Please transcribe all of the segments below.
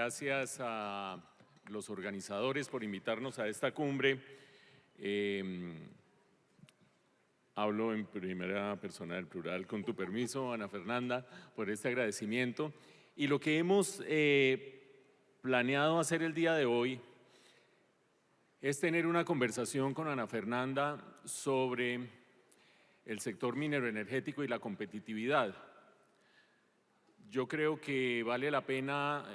Gracias a los organizadores por invitarnos a esta cumbre. Hablo en primera persona del plural, con tu permiso, Ana Fernanda, por este agradecimiento. Y lo que hemos planeado hacer el día de hoy es tener una conversación con Ana Fernanda sobre el sector minero energético y la competitividad. Yo creo que vale la pena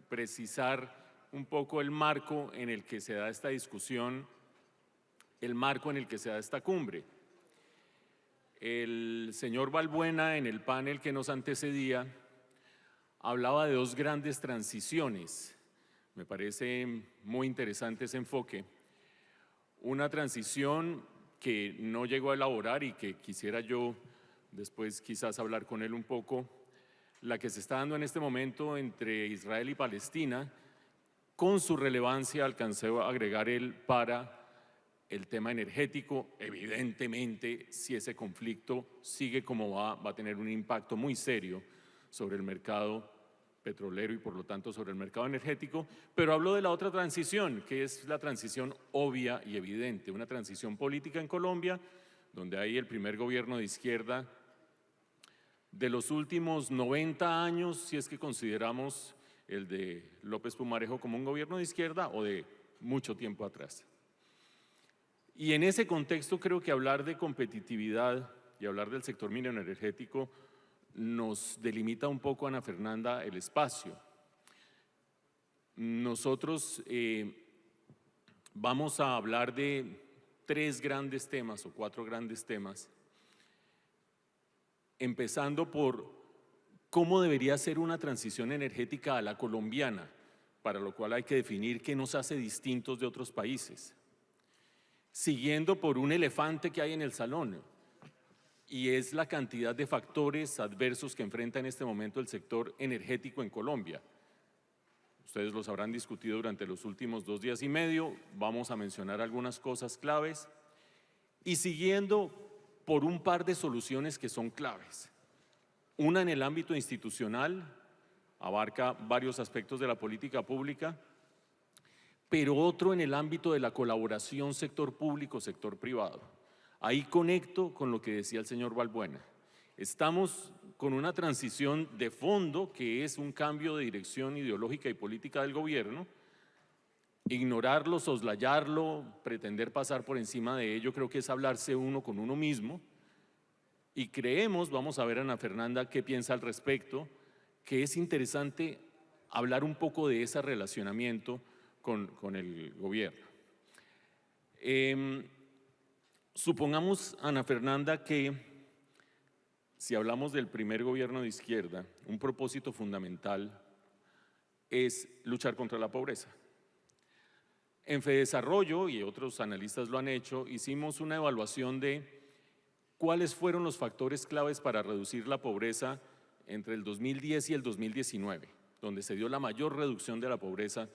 precisar un poco el marco en el que se da esta discusión, el marco en el que se da esta cumbre. El señor Balbuena, en el panel que nos antecedía, hablaba de dos grandes transiciones. Me parece muy interesante ese enfoque. Una transición que no llegó a elaborar y que quisiera yo después quizás hablar con él un poco, la que se está dando en este momento entre Israel y Palestina, con su relevancia, alcancé a agregar él, para el tema energético. Evidentemente, si ese conflicto sigue como va a tener un impacto muy serio sobre el mercado petrolero y por lo tanto sobre el mercado energético, pero hablo de la otra transición, que es la transición obvia y evidente, una transición política en Colombia, donde hay el primer gobierno de izquierda de los últimos 90 años, si es que consideramos el de López Pumarejo como un gobierno de izquierda o de mucho tiempo atrás. Y en ese contexto creo que hablar de competitividad y hablar del sector minero energético nos delimita un poco, Ana Fernanda, el espacio. Nosotros vamos a hablar de tres grandes temas o cuatro grandes temas, empezando por cómo debería ser una transición energética a la colombiana, para lo cual hay que definir qué nos hace distintos de otros países. Siguiendo por un elefante que hay en el salón, y es la cantidad de factores adversos que enfrenta en este momento el sector energético en Colombia. Ustedes los habrán discutido durante los últimos 2 días y medio, vamos a mencionar algunas cosas claves, y siguiendo por un par de soluciones que son claves. Una en el ámbito institucional, abarca varios aspectos de la política pública, pero otro en el ámbito de la colaboración sector público, sector privado. Ahí conecto con lo que decía el señor Balbuena. Estamos con una transición de fondo que es un cambio de dirección ideológica y política del gobierno. Ignorarlo, soslayarlo, pretender pasar por encima de ello, creo que es hablarse uno con uno mismo. Y creemos, vamos a ver Ana Fernanda qué piensa al respecto, que es interesante hablar un poco de ese relacionamiento con el gobierno. Supongamos, Ana Fernanda, que si hablamos del primer gobierno de izquierda, un propósito fundamental es luchar contra la pobreza. En Fedesarrollo, y otros analistas lo han hecho, hicimos una evaluación de cuáles fueron los factores claves para reducir la pobreza entre el 2010 y el 2019, donde se dio la mayor reducción de la pobreza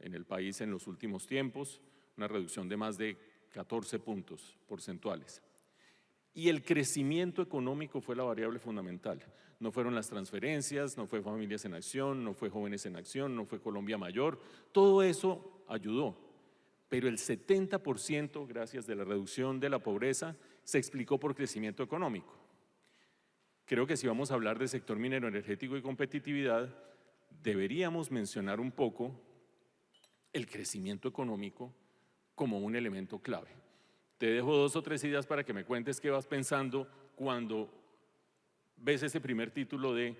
en el país en los últimos tiempos, una reducción de más de 14 puntos porcentuales. Y el crecimiento económico fue la variable fundamental. No fueron las transferencias, no fue Familias en Acción, no fue Jóvenes en Acción, no fue Colombia Mayor, todo eso ayudó. Pero el 70%, gracias de la reducción de la pobreza, se explicó por crecimiento económico. Creo que si vamos a hablar del sector minero energético y competitividad, deberíamos mencionar un poco el crecimiento económico como un elemento clave. Te dejo 2 o 3 ideas para que me cuentes qué vas pensando cuando ves ese primer título de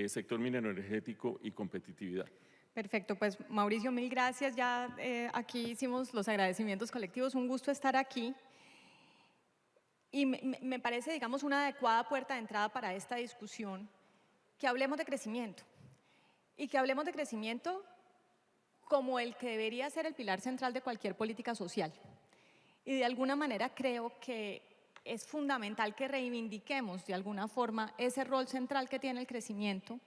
sector minero energético y competitividad. Perfecto, pues Mauricio, mil gracias. Ya aquí hicimos los agradecimientos colectivos, un gusto estar aquí. Y me parece, digamos, una adecuada puerta de entrada para esta discusión que hablemos de crecimiento. Y que hablemos de crecimiento como el que debería ser el pilar central de cualquier política social. Y de alguna manera creo que es fundamental que reivindiquemos de alguna forma ese rol central que tiene el crecimiento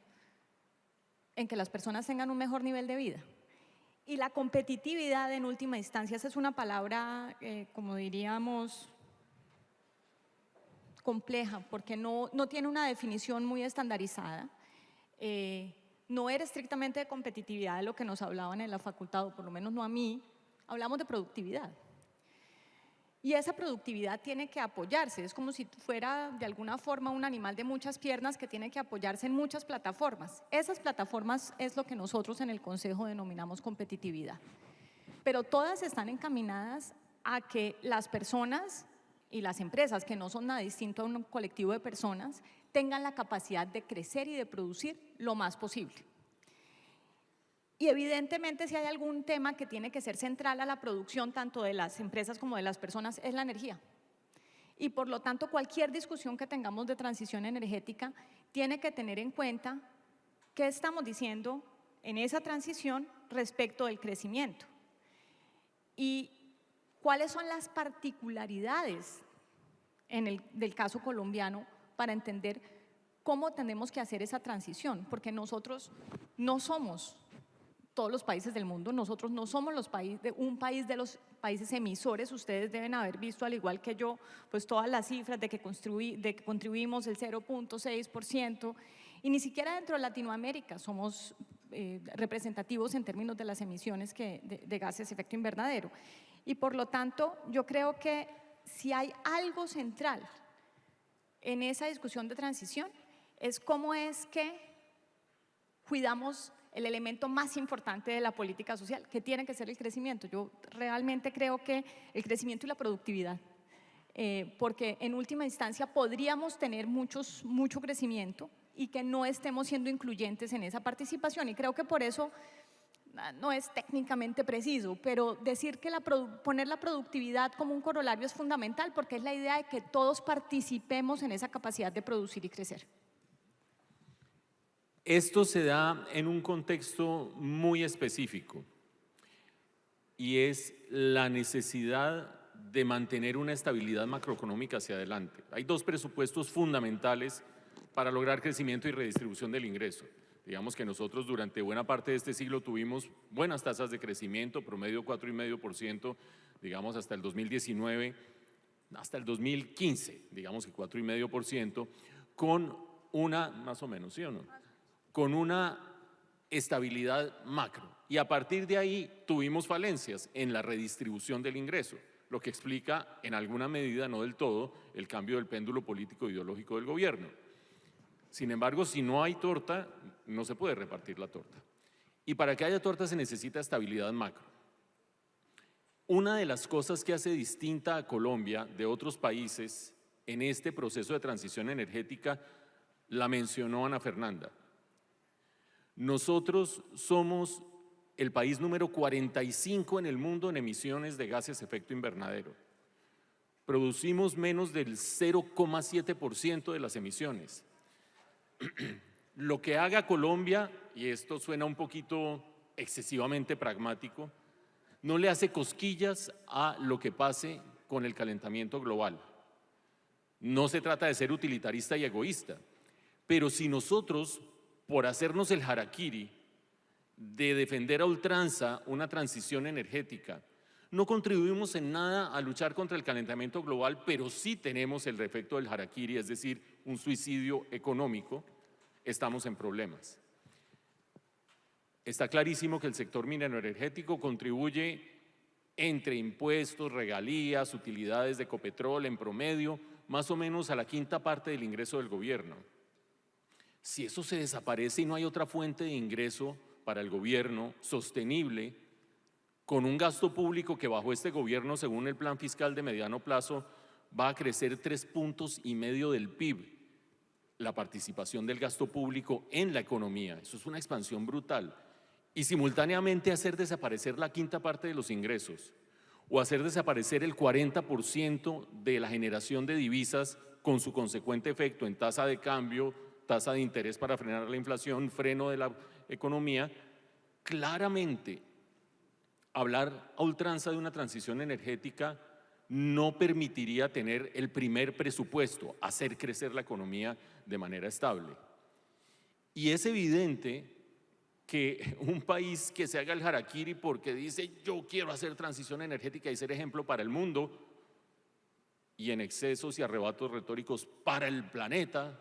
en que las personas tengan un mejor nivel de vida. Y la competitividad en última instancia, esa es una palabra, como diríamos, compleja, porque no tiene una definición muy estandarizada, no era estrictamente de competitividad de lo que nos hablaban en la facultad, o por lo menos no a mí, hablamos de productividad. Y esa productividad tiene que apoyarse, es como si fuera de alguna forma un animal de muchas piernas que tiene que apoyarse en muchas plataformas. Esas plataformas es lo que nosotros en el Consejo denominamos competitividad. Pero todas están encaminadas a que las personas y las empresas, que no son nada distinto a un colectivo de personas, tengan la capacidad de crecer y de producir lo más posible. Y evidentemente si hay algún tema que tiene que ser central a la producción tanto de las empresas como de las personas es la energía. Y por lo tanto cualquier discusión que tengamos de transición energética tiene que tener en cuenta qué estamos diciendo en esa transición respecto del crecimiento y cuáles son las particularidades del caso colombiano para entender cómo tenemos que hacer esa transición, porque nosotros no somos todos los países del mundo, nosotros no somos un país de los países emisores. Ustedes deben haber visto, al igual que yo, pues todas las cifras de que contribuimos el 0.6%, y ni siquiera dentro de Latinoamérica somos representativos en términos de las emisiones de gases de efecto invernadero. Y por lo tanto, yo creo que si hay algo central en esa discusión de transición, es cómo es que cuidamos el elemento más importante de la política social, que tiene que ser el crecimiento. Yo realmente creo que el crecimiento y la productividad, porque en última instancia podríamos tener mucho crecimiento y que no estemos siendo incluyentes en esa participación, y creo que por eso no es técnicamente preciso, pero decir que poner la productividad como un corolario es fundamental, porque es la idea de que todos participemos en esa capacidad de producir y crecer. Esto se da en un contexto muy específico y es la necesidad de mantener una estabilidad macroeconómica hacia adelante. Hay dos presupuestos fundamentales para lograr crecimiento y redistribución del ingreso. Digamos que nosotros durante buena parte de este siglo tuvimos buenas tasas de crecimiento, promedio 4,5%, digamos hasta el 2019, hasta el 2015, digamos que 4,5%, con una, más o menos, ¿sí o no?, con una estabilidad macro. Y a partir de ahí tuvimos falencias en la redistribución del ingreso, lo que explica en alguna medida, no del todo, el cambio del péndulo político ideológico del gobierno. Sin embargo, si no hay torta, no se puede repartir la torta. Y para que haya torta se necesita estabilidad macro. Una de las cosas que hace distinta a Colombia de otros países en este proceso de transición energética la mencionó Ana Fernanda. Nosotros somos el país número 45 en el mundo en emisiones de gases de efecto invernadero. Producimos menos del 0,7% de las emisiones. Lo que haga Colombia, y esto suena un poquito excesivamente pragmático, no le hace cosquillas a lo que pase con el calentamiento global. No se trata de ser utilitarista y egoísta, pero si nosotros, por hacernos el harakiri de defender a ultranza una transición energética, no contribuimos en nada a luchar contra el calentamiento global, pero sí tenemos el efecto del harakiri, es decir, un suicidio económico, estamos en problemas. Está clarísimo que el sector minero energético contribuye entre impuestos, regalías, utilidades de Ecopetrol en promedio, más o menos a la quinta parte del ingreso del gobierno. Si eso se desaparece y no hay otra fuente de ingreso para el gobierno sostenible, con un gasto público que bajo este gobierno, según el plan fiscal de mediano plazo, va a crecer 3,5 puntos del PIB, la participación del gasto público en la economía. Eso es una expansión brutal. Y simultáneamente hacer desaparecer la quinta parte de los ingresos o hacer desaparecer el 40% de la generación de divisas con su consecuente efecto en tasa de cambio, tasa de interés para frenar la inflación, freno de la economía, claramente hablar a ultranza de una transición energética no permitiría tener el primer presupuesto, hacer crecer la economía de manera estable. Y es evidente que un país que se haga el harakiri porque dice yo quiero hacer transición energética y ser ejemplo para el mundo, y en excesos y arrebatos retóricos para el planeta,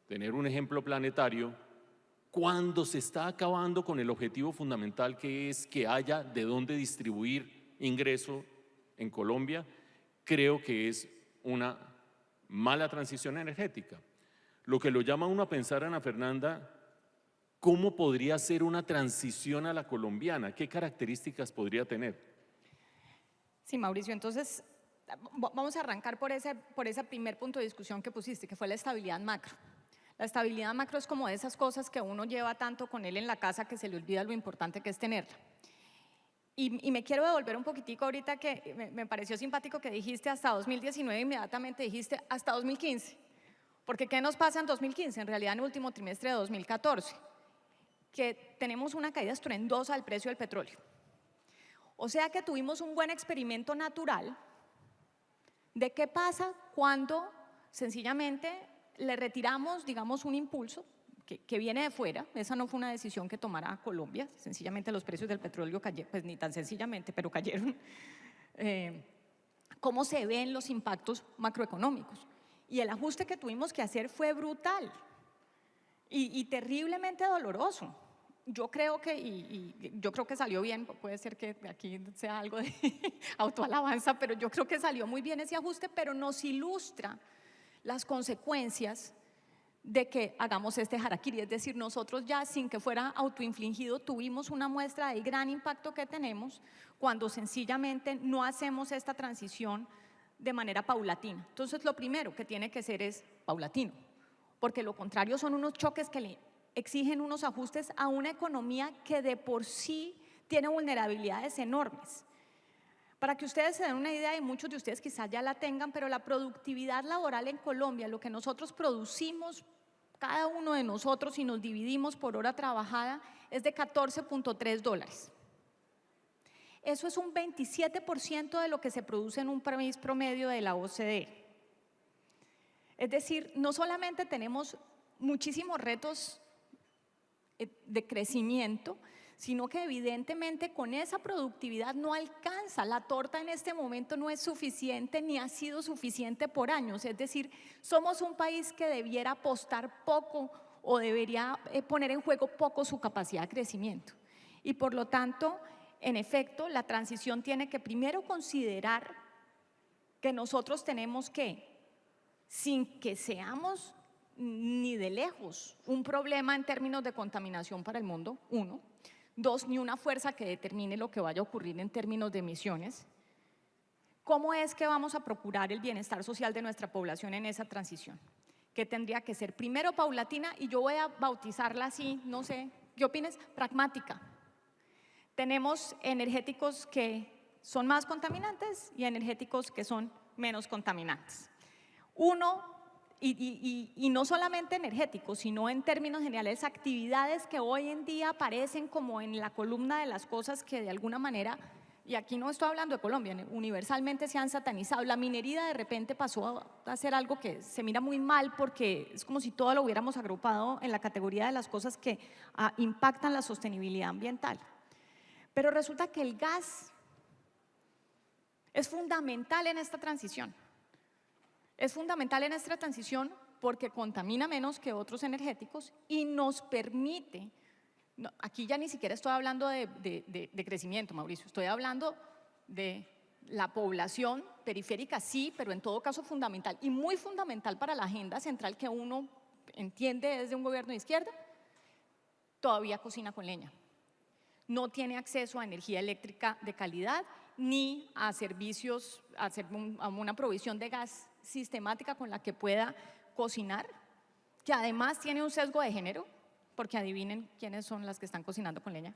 tener un ejemplo planetario, cuando se está acabando con el objetivo fundamental, que es que haya de dónde distribuir ingreso en Colombia, creo que es una mala transición energética. Lo que lo llama a uno a pensar, Ana Fernanda, ¿cómo podría ser una transición a la colombiana? ¿Qué características podría tener? Sí, Mauricio, entonces vamos a arrancar por ese primer punto de discusión que pusiste, que fue la estabilidad macro. La estabilidad macro es como de esas cosas que uno lleva tanto con él en la casa que se le olvida lo importante que es tenerla. Y me quiero devolver un poquitico ahorita, que me pareció simpático que dijiste hasta 2019, inmediatamente dijiste hasta 2015. Porque ¿qué nos pasa en 2015? En realidad en el último trimestre de 2014, que tenemos una caída estruendosa del precio del petróleo. O sea que tuvimos un buen experimento natural de qué pasa cuando sencillamente le retiramos, digamos, un impulso que viene de fuera. Esa no fue una decisión que tomara Colombia, sencillamente los precios del petróleo cayeron, pues ni tan sencillamente, pero cayeron. ¿Cómo se ven los impactos macroeconómicos? Y el ajuste que tuvimos que hacer fue brutal y terriblemente doloroso. Yo creo que salió bien. Puede ser que aquí sea algo de autoalabanza, pero yo creo que salió muy bien ese ajuste, pero nos ilustra las consecuencias de que hagamos este harakiri. Es decir, nosotros ya, sin que fuera autoinfligido, tuvimos una muestra del gran impacto que tenemos cuando sencillamente no hacemos esta transición de manera paulatina. Entonces, lo primero que tiene que ser es paulatino, porque lo contrario son unos choques que le exigen unos ajustes a una economía que de por sí tiene vulnerabilidades enormes. Para que ustedes se den una idea, y muchos de ustedes quizás ya la tengan, pero la productividad laboral en Colombia, lo que nosotros producimos, cada uno de nosotros, y nos dividimos por hora trabajada, es de $14.3. Eso es un 27% de lo que se produce en un país promedio de la OCDE. Es decir, no solamente tenemos muchísimos retos de crecimiento, sino que evidentemente con esa productividad no alcanza. La torta en este momento no es suficiente ni ha sido suficiente por años. Es decir, somos un país que debiera apostar poco o debería poner en juego poco su capacidad de crecimiento. Y por lo tanto, en efecto, la transición tiene que primero considerar que nosotros tenemos que, sin que seamos ni de lejos un problema en términos de contaminación para el mundo, uno. Dos, ni una fuerza que determine lo que vaya a ocurrir en términos de emisiones. ¿Cómo es que vamos a procurar el bienestar social de nuestra población en esa transición? Que tendría que ser primero paulatina, y yo voy a bautizarla así, no sé, ¿qué opinas? Pragmática. Tenemos energéticos que son más contaminantes y energéticos que son menos contaminantes. Uno, y no solamente energéticos, sino en términos generales, actividades que hoy en día aparecen como en la columna de las cosas que de alguna manera, y aquí no estoy hablando de Colombia, universalmente se han satanizado. La minería de repente pasó a ser algo que se mira muy mal, porque es como si todo lo hubiéramos agrupado en la categoría de las cosas que impactan la sostenibilidad ambiental. Pero resulta que el gas es fundamental en esta transición. Es fundamental en esta transición porque contamina menos que otros energéticos y nos permite, aquí ya ni siquiera estoy hablando de crecimiento, Mauricio, estoy hablando de la población periférica, sí, pero en todo caso fundamental y muy fundamental para la agenda central que uno entiende desde un gobierno de izquierda. Todavía cocina con leña, no tiene acceso a energía eléctrica de calidad ni a servicios, a una provisión de gas sistemática con la que pueda cocinar, que además tiene un sesgo de género, porque adivinen quiénes son las que están cocinando con leña,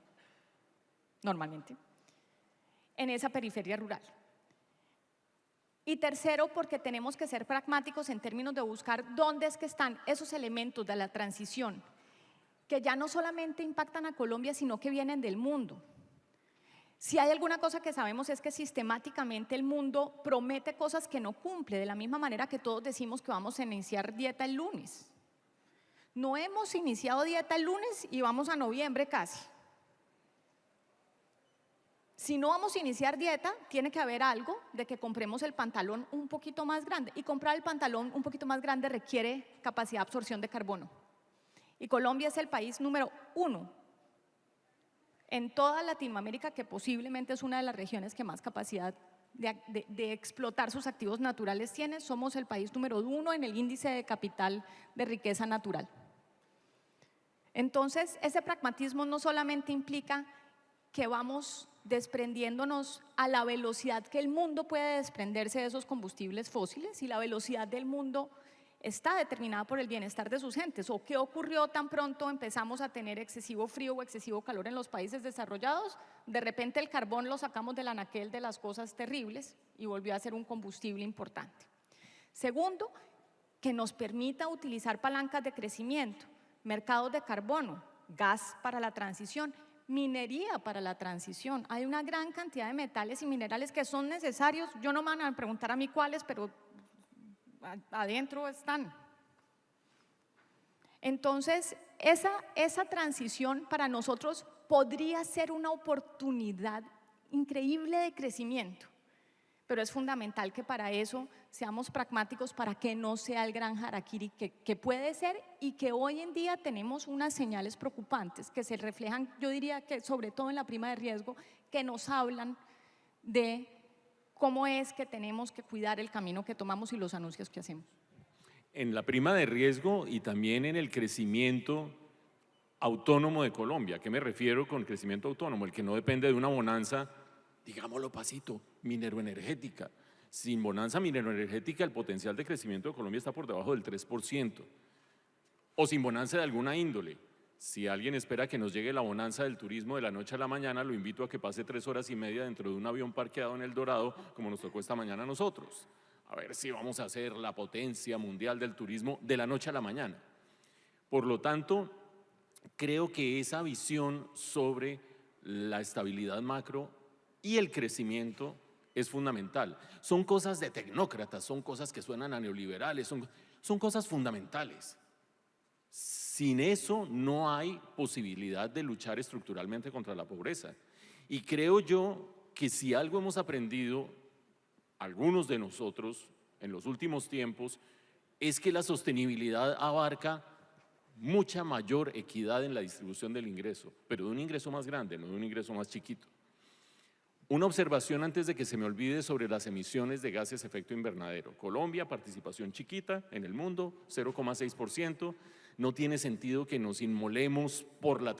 normalmente, en esa periferia rural. Y tercero, porque tenemos que ser pragmáticos en términos de buscar dónde es que están esos elementos de la transición, que ya no solamente impactan a Colombia, sino que vienen del mundo. Si hay alguna cosa que sabemos es que sistemáticamente el mundo promete cosas que no cumple, de la misma manera que todos decimos que vamos a iniciar dieta el lunes. No hemos iniciado dieta el lunes y vamos a noviembre casi. Si no vamos a iniciar dieta, tiene que haber algo de que compremos el pantalón un poquito más grande, y comprar el pantalón un poquito más grande requiere capacidad de absorción de carbono. Y Colombia es el país número 1 en toda Latinoamérica, que posiblemente es una de las regiones que más capacidad de explotar sus activos naturales tiene. Somos el país número 1 en el índice de capital de riqueza natural. Entonces, ese pragmatismo no solamente implica que vamos desprendiéndonos a la velocidad que el mundo puede desprenderse de esos combustibles fósiles, y la velocidad del mundo está determinada por el bienestar de sus gentes. ¿O qué ocurrió tan pronto empezamos a tener excesivo frío o excesivo calor en los países desarrollados? De repente el carbón lo sacamos del anaquel de las cosas terribles y volvió a ser un combustible importante. Segundo, que nos permita utilizar palancas de crecimiento, mercados de carbono, gas para la transición, minería para la transición. Hay una gran cantidad de metales y minerales que son necesarios. Yo no me van a preguntar a mí cuáles, pero adentro están. Entonces, esa transición para nosotros podría ser una oportunidad increíble de crecimiento, pero es fundamental que para eso seamos pragmáticos, para que no sea el gran harakiri que puede ser, y que hoy en día tenemos unas señales preocupantes que se reflejan, yo diría que sobre todo en la prima de riesgo, que nos hablan de cómo es que tenemos que cuidar el camino que tomamos y los anuncios que hacemos. En la prima de riesgo y también en el crecimiento autónomo de Colombia. ¿A qué me refiero con crecimiento autónomo? El que no depende de una bonanza, digámoslo pasito, mineroenergética. Sin bonanza mineroenergética, el potencial de crecimiento de Colombia está por debajo del 3%. O sin bonanza de alguna índole. Si alguien espera que nos llegue la bonanza del turismo de la noche a la mañana, lo invito a que pase 3 horas y media dentro de un avión parqueado en El Dorado, como nos tocó esta mañana a nosotros. A ver si vamos a ser la potencia mundial del turismo de la noche a la mañana. Por lo tanto, creo que esa visión sobre la estabilidad macro y el crecimiento es fundamental. Son cosas de tecnócratas, son cosas que suenan a neoliberales, son cosas fundamentales. Sin eso no hay posibilidad de luchar estructuralmente contra la pobreza. Y creo yo que si algo hemos aprendido, algunos de nosotros, en los últimos tiempos, es que la sostenibilidad abarca mucha mayor equidad en la distribución del ingreso, pero de un ingreso más grande, no de un ingreso más chiquito. Una observación antes de que se me olvide sobre las emisiones de gases de efecto invernadero. Colombia, participación chiquita en el mundo, 0,6%. No tiene sentido que nos inmolemos por la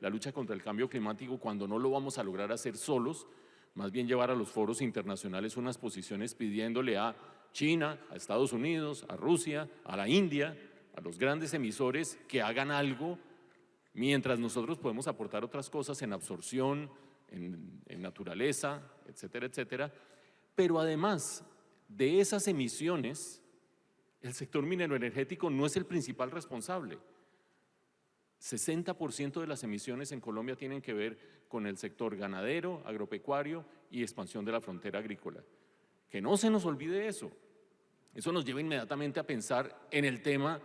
lucha contra el cambio climático cuando no lo vamos a lograr hacer solos. Más bien llevar a los foros internacionales unas posiciones pidiéndole a China, a Estados Unidos, a Rusia, a la India, a los grandes emisores que hagan algo, mientras nosotros podemos aportar otras cosas en absorción, en naturaleza, etcétera, etcétera. Pero además de esas emisiones, el sector mineroenergético no es el principal responsable. 60% de las emisiones en Colombia tienen que ver con el sector ganadero, agropecuario y expansión de la frontera agrícola. Que no se nos olvide eso. Eso nos lleva inmediatamente a pensar en el tema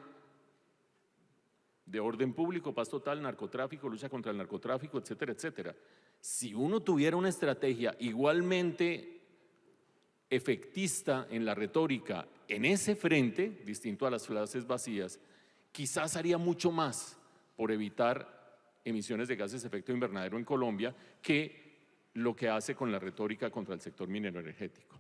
de orden público, paz total, narcotráfico, lucha contra el narcotráfico, etcétera, etcétera. Si uno tuviera una estrategia igualmente efectista en la retórica en ese frente, distinto a las frases vacías, quizás haría mucho más por evitar emisiones de gases de efecto invernadero en Colombia que lo que hace con la retórica contra el sector mineroenergético.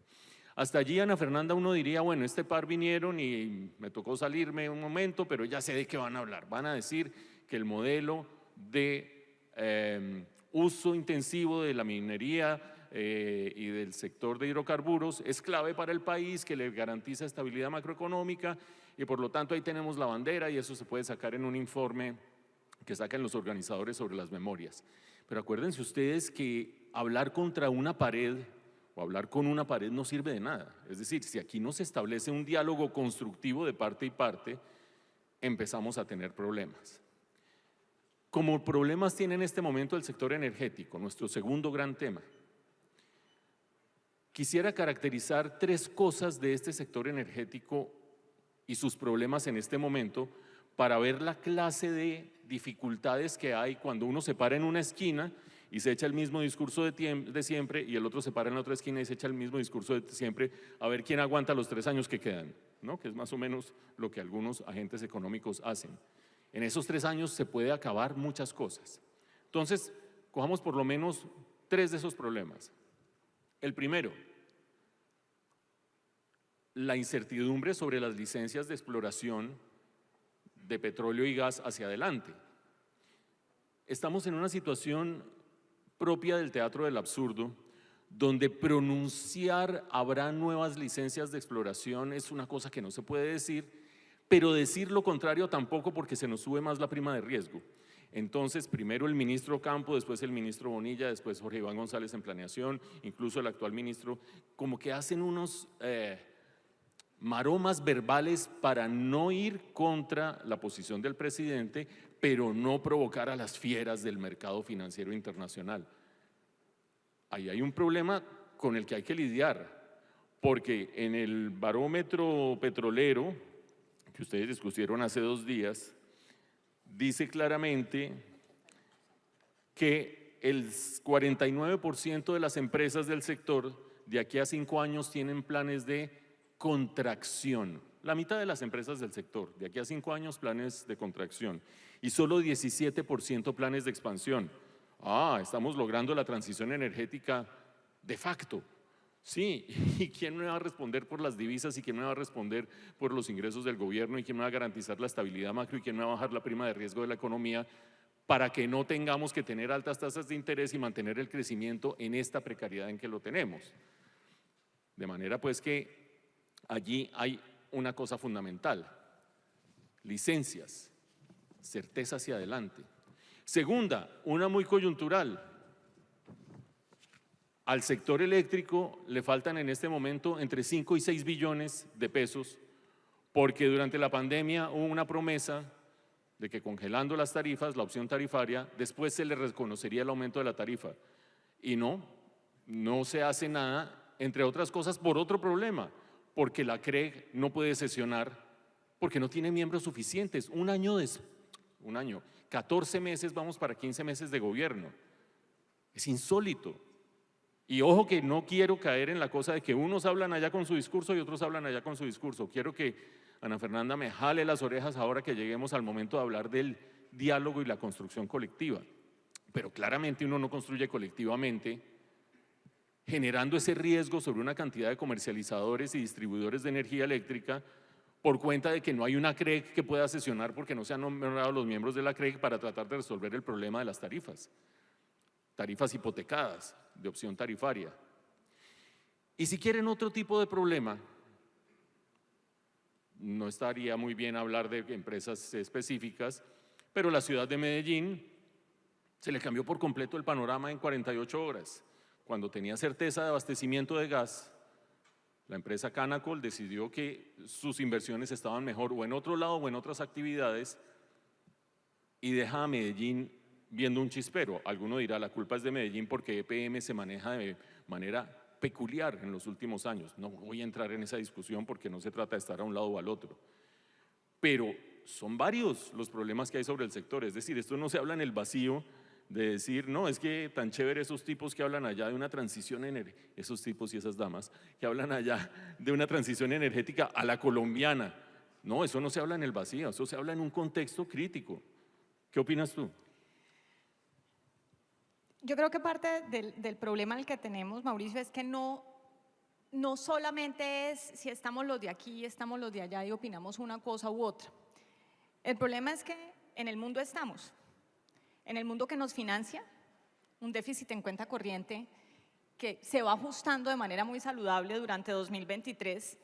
Hasta allí, Ana Fernanda, uno diría, bueno, este par vinieron y me tocó salirme un momento, pero ya sé de qué van a hablar. Van a decir que el modelo de uso intensivo de la minería y del sector de hidrocarburos es clave para el país, que le garantiza estabilidad macroeconómica y por lo tanto ahí tenemos la bandera y eso se puede sacar en un informe que sacan los organizadores sobre las memorias. Pero acuérdense ustedes que hablar contra una pared o hablar con una pared no sirve de nada. Es decir, si aquí no se establece un diálogo constructivo de parte y parte, empezamos a tener problemas. Como problemas tiene en este momento el sector energético, nuestro segundo gran tema. Quisiera caracterizar 3 cosas de este sector energético y sus problemas en este momento para ver la clase de dificultades que hay cuando uno se para en una esquina y se echa el mismo discurso de siempre y el otro se para en la otra esquina y se echa el mismo discurso de siempre, a ver quién aguanta los 3 años que quedan, ¿no? Que es más o menos lo que algunos agentes económicos hacen. En esos 3 años se puede acabar muchas cosas. Entonces, cojamos por lo menos 3 de esos problemas. El primero, la incertidumbre sobre las licencias de exploración de petróleo y gas hacia adelante. Estamos en una situación propia del teatro del absurdo, donde pronunciar habrá nuevas licencias de exploración es una cosa que no se puede decir, pero decir lo contrario tampoco, porque se nos sube más la prima de riesgo. Entonces, primero el ministro Campo, después el ministro Bonilla, después Jorge Iván González en planeación, incluso el actual ministro, como que hacen unos maromas verbales para no ir contra la posición del presidente, pero no provocar a las fieras del mercado financiero internacional. Ahí hay un problema con el que hay que lidiar, porque en el barómetro petrolero, que ustedes discutieron hace 2 días, dice claramente que el 49% de las empresas del sector de aquí a 5 años tienen planes de contracción. La mitad de las empresas del sector, de aquí a 5 años, planes de contracción. Y solo 17% planes de expansión. Estamos logrando la transición energética de facto. Sí, ¿y quién me va a responder por las divisas? ¿Y quién me va a responder por los ingresos del gobierno? ¿Y quién me va a garantizar la estabilidad macro? ¿Y quién me va a bajar la prima de riesgo de la economía para que no tengamos que tener altas tasas de interés y mantener el crecimiento en esta precariedad en que lo tenemos? De manera pues que allí hay una cosa fundamental: licencias, certeza hacia adelante. Segunda, una muy coyuntural. Al sector eléctrico le faltan en este momento entre 5 y 6 billones de pesos, porque durante la pandemia hubo una promesa de que congelando las tarifas, la opción tarifaria, después se le reconocería el aumento de la tarifa. Y no se hace nada, entre otras cosas por otro problema, porque la CREG no puede sesionar porque no tiene miembros suficientes. 14 meses, vamos para 15 meses de gobierno. Es insólito. Y ojo que no quiero caer en la cosa de que unos hablan allá con su discurso y otros hablan allá con su discurso. Quiero que Ana Fernanda me jale las orejas ahora que lleguemos al momento de hablar del diálogo y la construcción colectiva. Pero claramente uno no construye colectivamente generando ese riesgo sobre una cantidad de comercializadores y distribuidores de energía eléctrica por cuenta de que no hay una CREG que pueda sesionar porque no se han nombrado los miembros de la CREG para tratar de resolver el problema de las tarifas hipotecadas de opción tarifaria. Y si quieren otro tipo de problema, no estaría muy bien hablar de empresas específicas, pero la ciudad de Medellín se le cambió por completo el panorama en 48 horas. Cuando tenía certeza de abastecimiento de gas, la empresa Canacol decidió que sus inversiones estaban mejor o en otro lado o en otras actividades y deja a Medellín viendo un chispero. Alguno dirá, la culpa es de Medellín porque EPM se maneja de manera peculiar en los últimos años. No voy a entrar en esa discusión porque no se trata de estar a un lado o al otro. Pero son varios los problemas que hay sobre el sector. Es decir, esto no se habla en el vacío de decir, no, es que tan chévere esos tipos que hablan allá de una transición energética, esos tipos y esas damas que hablan allá de una transición energética a la colombiana. No, eso no se habla en el vacío, eso se habla en un contexto crítico. ¿Qué opinas tú? Yo creo que parte del problema al que tenemos, Mauricio, es que no solamente es si estamos los de aquí, estamos los de allá y opinamos una cosa u otra. El problema es que en el mundo estamos, en el mundo que nos financia, un déficit en cuenta corriente que se va ajustando de manera muy saludable durante 2023,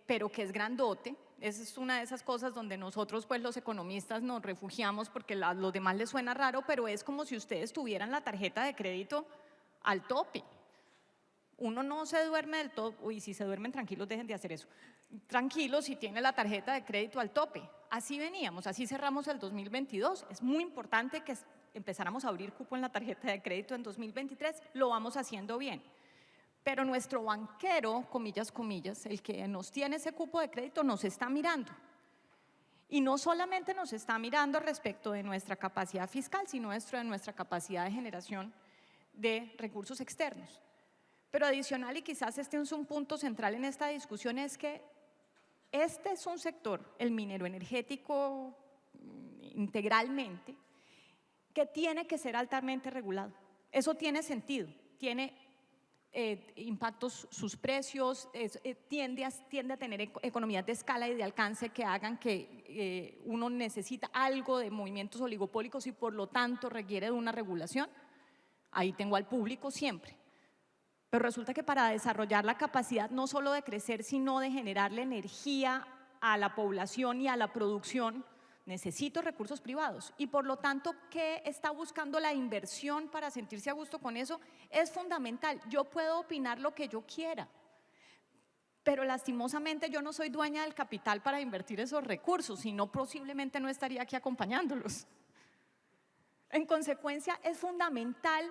pero que es grandote. Esa es una de esas cosas donde nosotros, pues los economistas, nos refugiamos porque a los demás les suena raro, pero es como si ustedes tuvieran la tarjeta de crédito al tope. Uno no se duerme del todo, uy, si se duermen tranquilos, dejen de hacer eso. Tranquilos si tiene la tarjeta de crédito al tope. Así veníamos, así cerramos el 2022. Es muy importante que empezáramos a abrir cupo en la tarjeta de crédito en 2023, lo vamos haciendo bien. Pero nuestro banquero, comillas, comillas, el que nos tiene ese cupo de crédito nos está mirando. Y no solamente nos está mirando respecto de nuestra capacidad fiscal, sino de nuestra capacidad de generación de recursos externos. Pero adicional, y quizás este es un punto central en esta discusión, es que este es un sector, el minero energético integralmente, que tiene que ser altamente regulado. Eso tiene sentido, tiene impactos sus precios, tiende a tener economías de escala y de alcance que hagan que uno necesita algo de movimientos oligopólicos y por lo tanto requiere de una regulación. Ahí tengo al público siempre. Pero resulta que para desarrollar la capacidad no solo de crecer, sino de generarle energía a la población y a la producción, necesito recursos privados y por lo tanto, ¿qué está buscando la inversión para sentirse a gusto con eso? Es fundamental. Yo puedo opinar lo que yo quiera, pero lastimosamente yo no soy dueña del capital para invertir esos recursos, si no posiblemente no estaría aquí acompañándolos. En consecuencia, es fundamental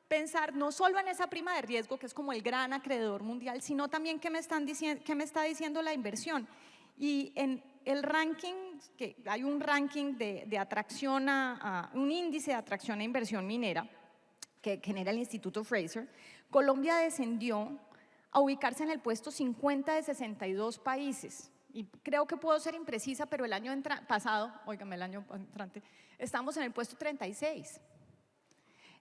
pensar no solo en esa prima de riesgo, que es como el gran acreedor mundial, sino también qué me está diciendo la inversión. Y en el ranking, que hay un ranking de atracción un índice de atracción a inversión minera que genera el Instituto Fraser, Colombia descendió a ubicarse en el puesto 50 de 62 países. Y creo que puedo ser imprecisa, pero el año pasado, óigame, el año entrante, estamos en el puesto 36.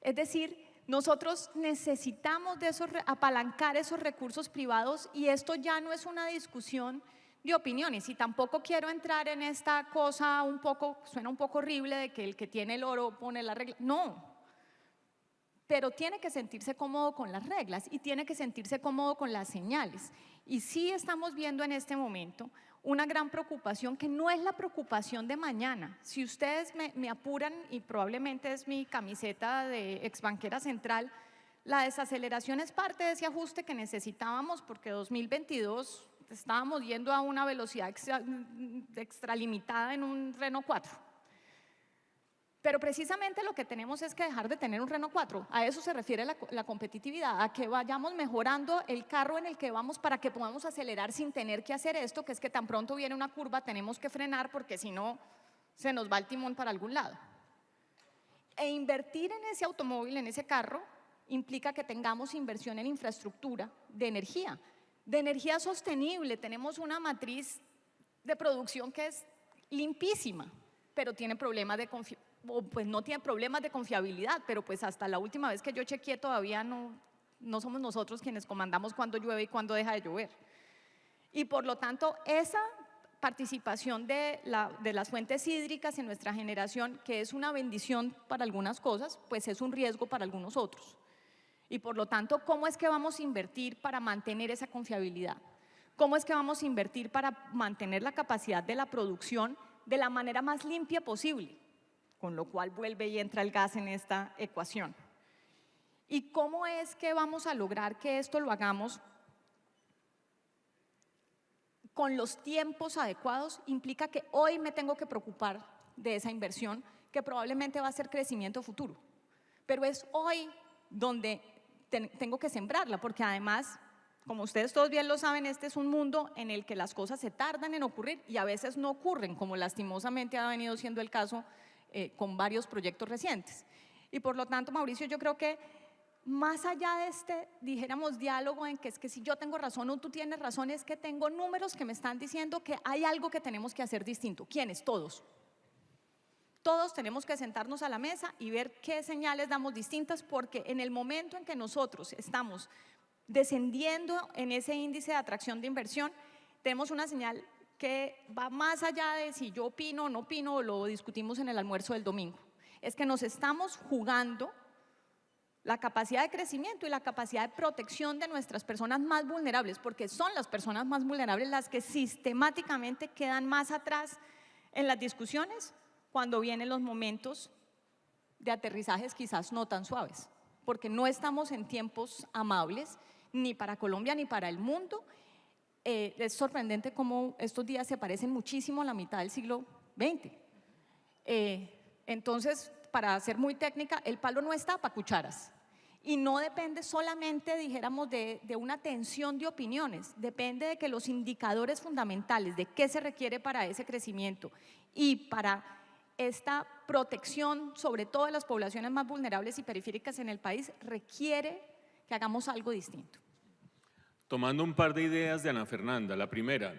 Es decir, nosotros necesitamos apalancar esos recursos privados y esto ya no es una discusión de opiniones y tampoco quiero entrar en esta cosa suena un poco horrible de que el que tiene el oro pone la regla. No, pero tiene que sentirse cómodo con las reglas y tiene que sentirse cómodo con las señales. Y sí estamos viendo en este momento una gran preocupación que no es la preocupación de mañana. Si ustedes me apuran, y probablemente es mi camiseta de exbanquera central, la desaceleración es parte de ese ajuste que necesitábamos porque 2022 estábamos yendo a una velocidad extralimitada en un Renault 4. Pero precisamente lo que tenemos es que dejar de tener un Renault 4. A eso se refiere la competitividad, a que vayamos mejorando el carro en el que vamos para que podamos acelerar sin tener que hacer esto, que es que tan pronto viene una curva tenemos que frenar porque si no se nos va el timón para algún lado. E invertir en ese automóvil, en ese carro, implica que tengamos inversión en infraestructura de energía sostenible. Tenemos una matriz de producción que es limpísima, pero tiene problemas pues no tiene problemas de confiabilidad, pero pues hasta la última vez que yo chequeé todavía no somos nosotros quienes comandamos cuándo llueve y cuándo deja de llover. Y por lo tanto, esa participación de las fuentes hídricas en nuestra generación, que es una bendición para algunas cosas, pues es un riesgo para algunos otros. Y por lo tanto, ¿cómo es que vamos a invertir para mantener esa confiabilidad? ¿Cómo es que vamos a invertir para mantener la capacidad de la producción de la manera más limpia posible? Con lo cual vuelve y entra el gas en esta ecuación. ¿Y cómo es que vamos a lograr que esto lo hagamos con los tiempos adecuados? Implica que hoy me tengo que preocupar de esa inversión que probablemente va a ser crecimiento futuro. Pero es hoy donde tengo que sembrarla, porque además, como ustedes todos bien lo saben, este es un mundo en el que las cosas se tardan en ocurrir y a veces no ocurren, como lastimosamente ha venido siendo el caso con varios proyectos recientes. Y por lo tanto, Mauricio, yo creo que más allá de dijéramos, diálogo en que es que si yo tengo razón o tú tienes razón, es que tengo números que me están diciendo que hay algo que tenemos que hacer distinto. ¿Quiénes? Todos. Todos tenemos que sentarnos a la mesa y ver qué señales damos distintas, porque en el momento en que nosotros estamos descendiendo en ese índice de atracción de inversión, tenemos una señal que va más allá de si yo opino o no opino o lo discutimos en el almuerzo del domingo. Es que nos estamos jugando la capacidad de crecimiento y la capacidad de protección de nuestras personas más vulnerables, porque son las personas más vulnerables las que sistemáticamente quedan más atrás en las discusiones cuando vienen los momentos de aterrizajes quizás no tan suaves, porque no estamos en tiempos amables ni para Colombia ni para el mundo. Es sorprendente cómo estos días se parecen muchísimo a la mitad del siglo XX. Entonces, para ser muy técnica, el palo no está para cucharas. Y no depende solamente, dijéramos, de una tensión de opiniones, depende de que los indicadores fundamentales de qué se requiere para ese crecimiento y para esta protección, sobre todo de las poblaciones más vulnerables y periféricas en el país, requiere que hagamos algo distinto. Tomando un par de ideas de Ana Fernanda. La primera,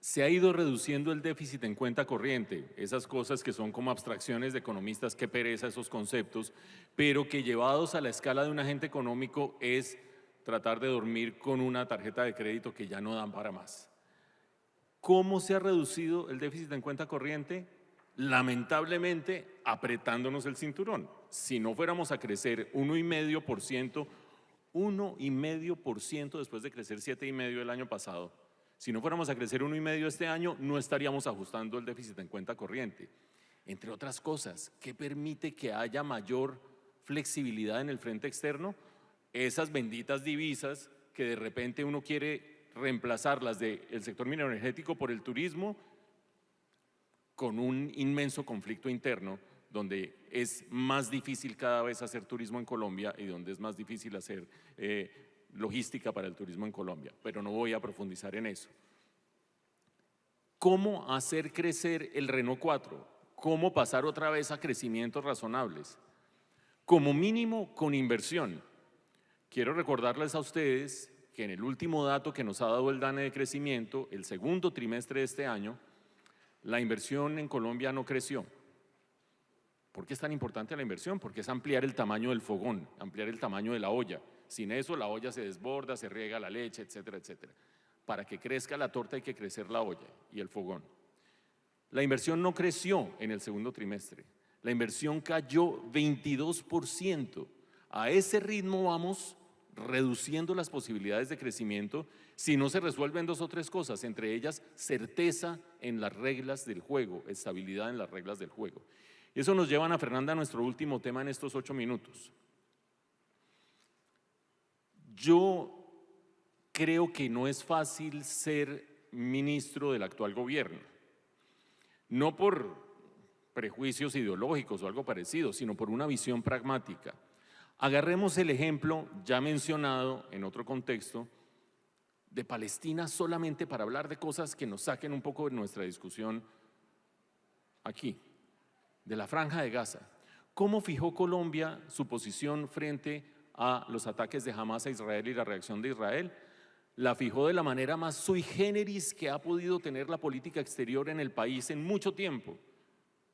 Se ha ido reduciendo el déficit en cuenta corriente, esas cosas que son como abstracciones de economistas, qué pereza esos conceptos, pero que llevados a la escala de un agente económico es tratar de dormir con una tarjeta de crédito que ya no dan para más. ¿Cómo se ha reducido el déficit en cuenta corriente? Lamentablemente, apretándonos el cinturón. Si no fuéramos a crecer 1,5% después de crecer 7,5% el año pasado, si no fuéramos a crecer 1,5% este año, no estaríamos ajustando el déficit en cuenta corriente. Entre otras cosas, ¿qué permite que haya mayor flexibilidad en el frente externo? Esas benditas divisas que de repente uno quiere reemplazarlas del sector minero energético por el turismo, con un inmenso conflicto interno donde es más difícil cada vez hacer turismo en Colombia y donde es más difícil hacer logística para el turismo en Colombia, pero no voy a profundizar en eso. ¿Cómo hacer crecer el Renault 4? ¿Cómo pasar otra vez a crecimientos razonables? Como mínimo con inversión. Quiero recordarles a ustedes que en el último dato que nos ha dado el DANE de crecimiento, el segundo trimestre de este año, la inversión en Colombia no creció. ¿Por qué es tan importante la inversión? Porque es ampliar el tamaño del fogón, ampliar el tamaño de la olla. Sin eso la olla se desborda, se riega la leche, etcétera, etcétera. Para que crezca la torta hay que crecer la olla y el fogón. La inversión no creció en el segundo trimestre. La inversión cayó 22%. A ese ritmo vamos reduciendo las posibilidades de crecimiento si no se resuelven 2 o 3 cosas, entre ellas certeza en las reglas del juego, estabilidad en las reglas del juego. Y eso nos lleva, Ana Fernanda, a nuestro último tema en estos 8 minutos. Yo creo que no es fácil ser ministro del actual gobierno, no por prejuicios ideológicos o algo parecido, sino por una visión pragmática. Agarremos el ejemplo ya mencionado en otro contexto de Palestina solamente para hablar de cosas que nos saquen un poco de nuestra discusión aquí, de la Franja de Gaza. ¿Cómo fijó Colombia su posición frente a los ataques de Hamas a Israel y la reacción de Israel? La fijó de la manera más sui generis que ha podido tener la política exterior en el país en mucho tiempo,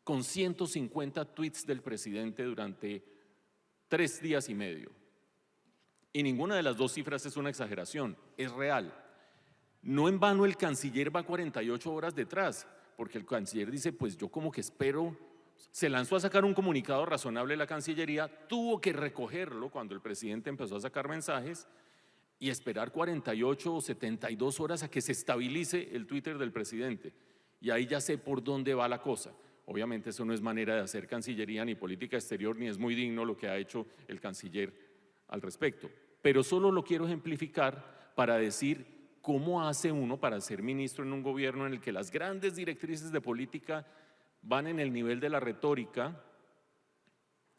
con 150 tweets del presidente durante 3 días y medio. Y ninguna de las 2 cifras es una exageración, es real. No en vano el canciller va 48 horas detrás, porque el canciller dice, pues yo como que espero, se lanzó a sacar un comunicado razonable la Cancillería, tuvo que recogerlo cuando el presidente empezó a sacar mensajes y esperar 48 o 72 horas a que se estabilice el Twitter del presidente. Y ahí ya sé por dónde va la cosa. Obviamente eso no es manera de hacer cancillería ni política exterior, ni es muy digno lo que ha hecho el canciller al respecto. Pero solo lo quiero ejemplificar para decir cómo hace uno para ser ministro en un gobierno en el que las grandes directrices de política van en el nivel de la retórica,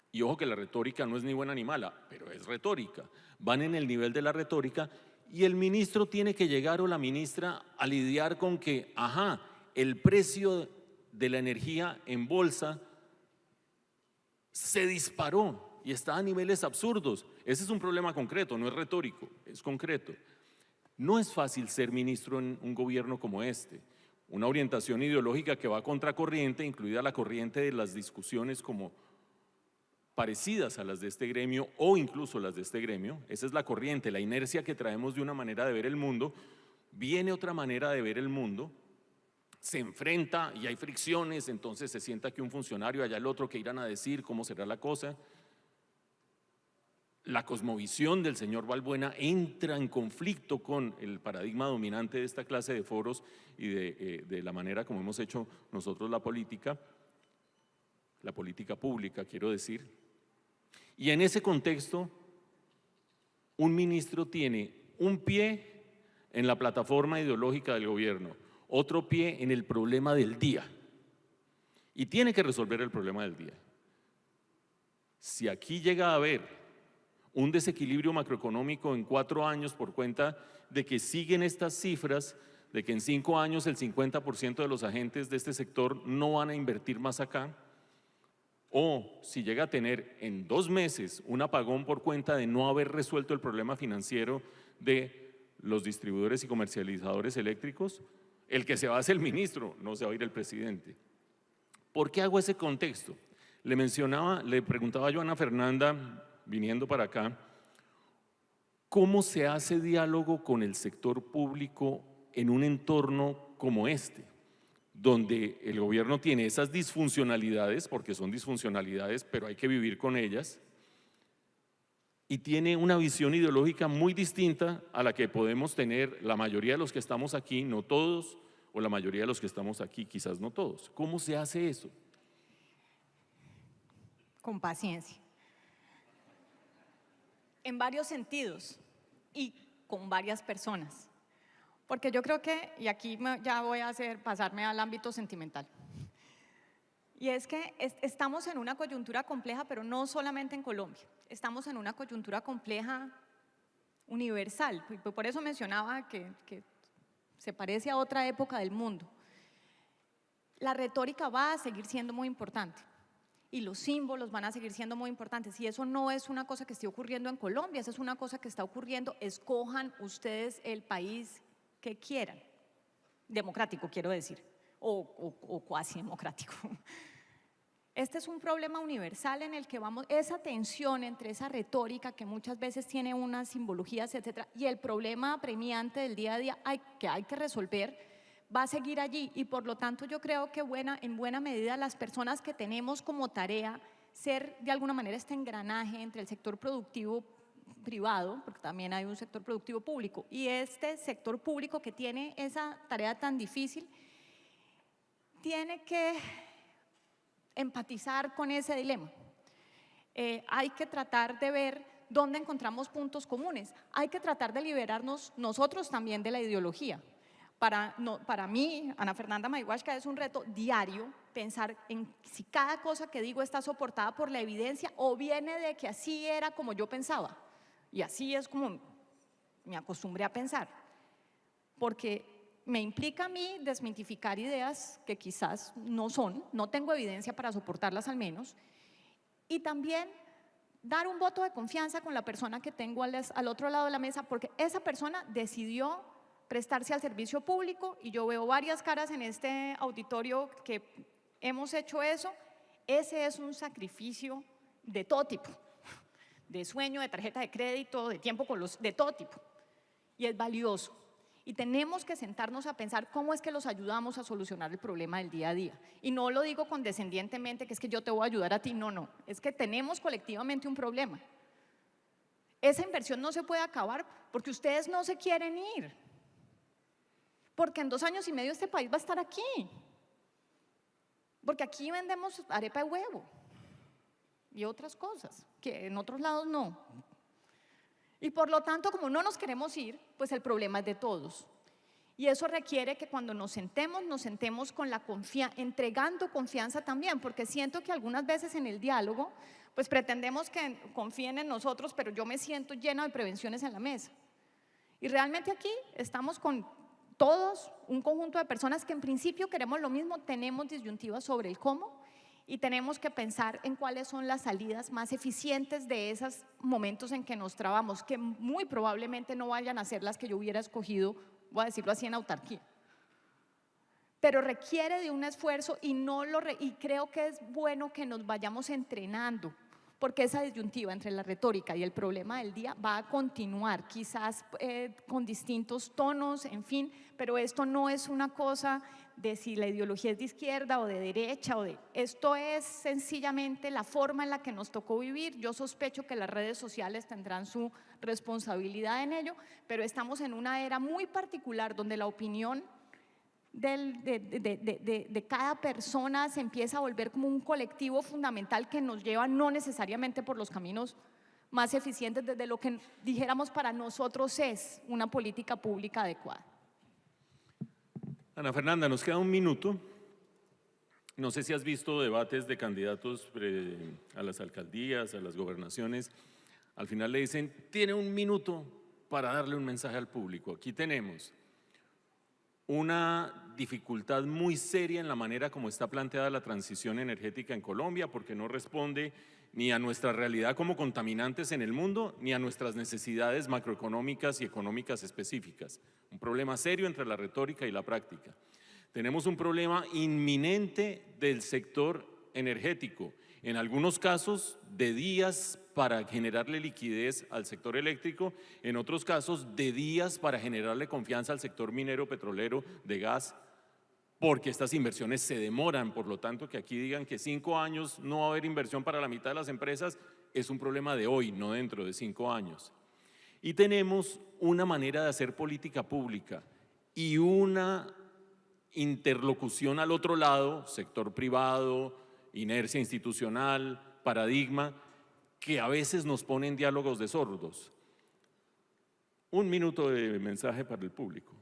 y ojo que la retórica no es ni buena ni mala, pero es retórica, van en el nivel de la retórica y el ministro tiene que llegar o la ministra a lidiar con que, el precio de la energía en bolsa se disparó y está a niveles absurdos. Ese es un problema concreto, no es retórico, es concreto. No es fácil ser ministro en un gobierno como este. Una orientación ideológica que va contracorriente, incluida la corriente de las discusiones como parecidas a las de este gremio o incluso las de este gremio. Esa es la corriente, la inercia que traemos de una manera de ver el mundo. Viene otra manera de ver el mundo, se enfrenta y hay fricciones, entonces se sienta que un funcionario, allá el otro, que irán a decir, cómo será la cosa. La cosmovisión del señor Balbuena entra en conflicto con el paradigma dominante de esta clase de foros y de la manera como hemos hecho nosotros la política pública, quiero decir. Y en ese contexto, un ministro tiene un pie en la plataforma ideológica del gobierno, otro pie en el problema del día, y tiene que resolver el problema del día. Si aquí llega a haber un desequilibrio macroeconómico en 4 años por cuenta de que siguen estas cifras, de que en 5 años el 50% de los agentes de este sector no van a invertir más acá, o si llega a tener en 2 meses un apagón por cuenta de no haber resuelto el problema financiero de los distribuidores y comercializadores eléctricos, El que se va es el ministro, no se va a ir el presidente. ¿Por qué hago ese contexto? Le preguntaba yo a Ana Fernanda, viniendo para acá, ¿cómo se hace diálogo con el sector público en un entorno como este, donde el gobierno tiene esas disfuncionalidades, porque son disfuncionalidades, pero hay que vivir con ellas, y tiene una visión ideológica muy distinta a la que podemos tener la mayoría de los que estamos aquí, no todos, o la mayoría de los que estamos aquí, quizás no todos? ¿Cómo se hace eso? Con paciencia. En varios sentidos y con varias personas. Porque yo creo que, y aquí ya voy a pasarme al ámbito sentimental, y es que estamos en una coyuntura compleja, pero no solamente en Colombia, estamos en una coyuntura compleja universal, y por eso mencionaba que se parece a otra época del mundo. La retórica va a seguir siendo muy importante y los símbolos van a seguir siendo muy importantes, y eso no es una cosa que esté ocurriendo en Colombia, eso es una cosa que está ocurriendo. Escojan ustedes el país que quieran, democrático quiero decir, o cuasi democrático. Este es un problema universal en el que vamos, esa tensión entre esa retórica que muchas veces tiene unas simbologías, etcétera, y el problema apremiante del día a día que hay que resolver, va a seguir allí. Y por lo tanto yo creo que en buena medida las personas que tenemos como tarea ser de alguna manera este engranaje entre el sector productivo privado, porque también hay un sector productivo público, y este sector público que tiene esa tarea tan difícil, tiene que empatizar con ese dilema. Hay que tratar de ver dónde encontramos puntos comunes, hay que tratar de liberarnos nosotros también de la ideología. Para mí, Ana Fernanda Mayhuashka, es un reto diario pensar en si cada cosa que digo está soportada por la evidencia o viene de que así era como yo pensaba, y así es como me acostumbré a pensar, porque me implica a mí desmitificar ideas que quizás no tengo evidencia para soportarlas al menos, y también dar un voto de confianza con la persona que tengo al otro lado de la mesa, porque esa persona decidió prestarse al servicio público, y yo veo varias caras en este auditorio que hemos hecho eso. Ese es un sacrificio de todo tipo, de sueño, de tarjeta de crédito, de tiempo de todo tipo, y es valioso. Y tenemos que sentarnos a pensar cómo es que los ayudamos a solucionar el problema del día a día. Y no lo digo condescendientemente, que es que yo te voy a ayudar a ti, no, es que tenemos colectivamente un problema. Esa inversión no se puede acabar porque ustedes no se quieren ir, porque en 2 años y medio este país va a estar aquí, porque aquí vendemos arepa de huevo y otras cosas que en otros lados no. Y por lo tanto, como no nos queremos ir, pues el problema es de todos. Y eso requiere que cuando nos sentemos con la entregando confianza también, porque siento que algunas veces en el diálogo, pues pretendemos que confíen en nosotros, pero yo me siento llena de prevenciones en la mesa. Y realmente aquí estamos con todos, un conjunto de personas que en principio queremos lo mismo, tenemos disyuntivas sobre el cómo, y tenemos que pensar en cuáles son las salidas más eficientes de esos momentos en que nos trabamos, que muy probablemente no vayan a ser las que yo hubiera escogido, voy a decirlo así, en autarquía. Pero requiere de un esfuerzo, y creo que es bueno que nos vayamos entrenando, porque esa disyuntiva entre la retórica y el problema del día va a continuar, quizás con distintos tonos, en fin, pero esto no es una cosa de si la ideología es de izquierda o de derecha, esto es sencillamente la forma en la que nos tocó vivir. Yo sospecho que las redes sociales tendrán su responsabilidad en ello, pero estamos en una era muy particular donde la opinión de cada persona se empieza a volver como un colectivo fundamental que nos lleva no necesariamente por los caminos más eficientes desde lo que dijéramos para nosotros es una política pública adecuada. Ana Fernanda, nos queda un minuto. No sé si has visto debates de candidatos a las alcaldías, a las gobernaciones. Al final le dicen, tiene un minuto para darle un mensaje al público. Aquí tenemos una dificultad muy seria en la manera como está planteada la transición energética en Colombia, porque no responde ni a nuestra realidad como contaminantes en el mundo, ni a nuestras necesidades macroeconómicas y económicas específicas. Un problema serio entre la retórica y la práctica. Tenemos un problema inminente del sector energético, en algunos casos de días para generarle liquidez al sector eléctrico, en otros casos de días para generarle confianza al sector minero, petrolero, de gas, porque estas inversiones se demoran. Por lo tanto, que aquí digan que 5 años no va a haber inversión para la mitad de las empresas es un problema de hoy, no dentro de 5 años. Y tenemos una manera de hacer política pública y una interlocución al otro lado, sector privado, inercia institucional, paradigma, que a veces nos ponen diálogos de sordos. Un minuto de mensaje para el público.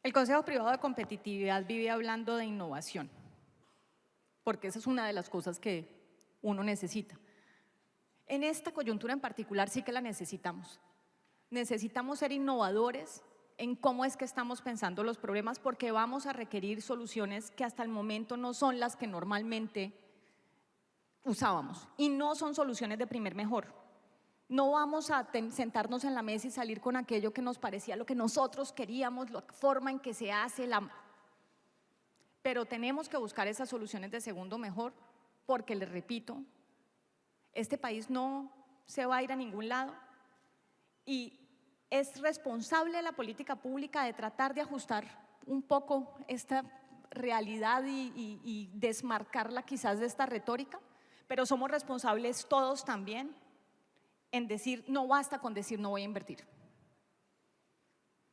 El Consejo Privado de Competitividad vive hablando de innovación, porque esa es una de las cosas que uno necesita. En esta coyuntura en particular sí que la necesitamos. Necesitamos ser innovadores en cómo es que estamos pensando los problemas, porque vamos a requerir soluciones que hasta el momento no son las que normalmente usábamos y no son soluciones de primer mejor. No vamos a sentarnos en la mesa y salir con aquello que nos parecía lo que nosotros queríamos, la forma en que se hace, pero tenemos que buscar esas soluciones de segundo mejor, porque les repito, este país no se va a ir a ningún lado y es responsable la política pública de tratar de ajustar un poco esta realidad y desmarcarla quizás de esta retórica, pero somos responsables todos también en decir, no basta con decir no voy a invertir.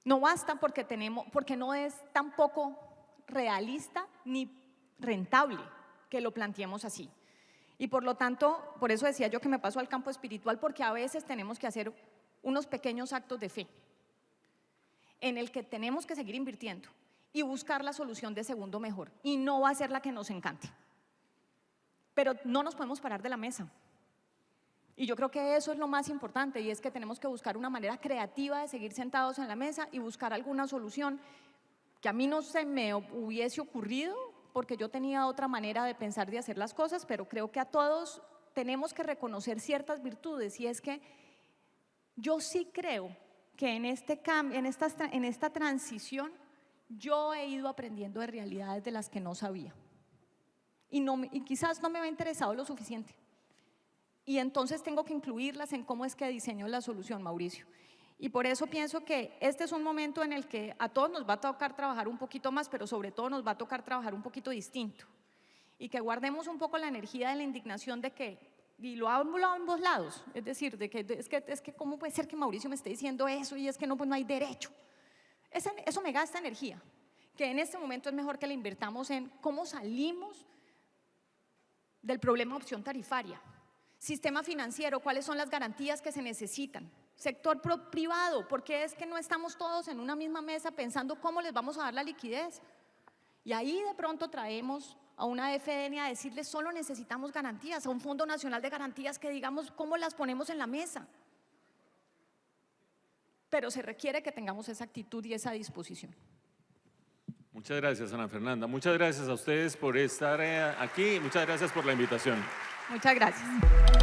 No basta porque no es tampoco realista ni rentable que lo planteemos así. Y por lo tanto, por eso decía yo que me paso al campo espiritual, porque a veces tenemos que hacer unos pequeños actos de fe en el que tenemos que seguir invirtiendo y buscar la solución de segundo mejor, y no va a ser la que nos encante, pero no nos podemos parar de la mesa. Y yo creo que eso es lo más importante, y es que tenemos que buscar una manera creativa de seguir sentados en la mesa y buscar alguna solución que a mí no se me hubiese ocurrido, porque yo tenía otra manera de pensar, de hacer las cosas, pero creo que a todos tenemos que reconocer ciertas virtudes, y es que yo sí creo que en este cambio, en esta transición, yo he ido aprendiendo de realidades de las que no sabía, y quizás no me había interesado lo suficiente. Y entonces tengo que incluirlas en cómo es que diseño la solución, Mauricio. Y por eso pienso que este es un momento en el que a todos nos va a tocar trabajar un poquito más, pero sobre todo nos va a tocar trabajar un poquito distinto. Y que guardemos un poco la energía de la indignación de que, y lo hablo a ambos lados, es decir, de que es que cómo puede ser que Mauricio me esté diciendo eso y es que no, pues no hay derecho. Eso me gasta energía, que en este momento es mejor que la invirtamos en cómo salimos del problema opción tarifaria. Sistema financiero, ¿cuáles son las garantías que se necesitan? Sector privado, ¿por qué es que no estamos todos en una misma mesa pensando cómo les vamos a dar la liquidez? Y ahí de pronto traemos a una FDN a decirles solo necesitamos garantías, a un Fondo Nacional de Garantías que digamos cómo las ponemos en la mesa. Pero se requiere que tengamos esa actitud y esa disposición. Muchas gracias, Ana Fernanda. Muchas gracias a ustedes por estar aquí. Muchas gracias por la invitación. Muchas gracias.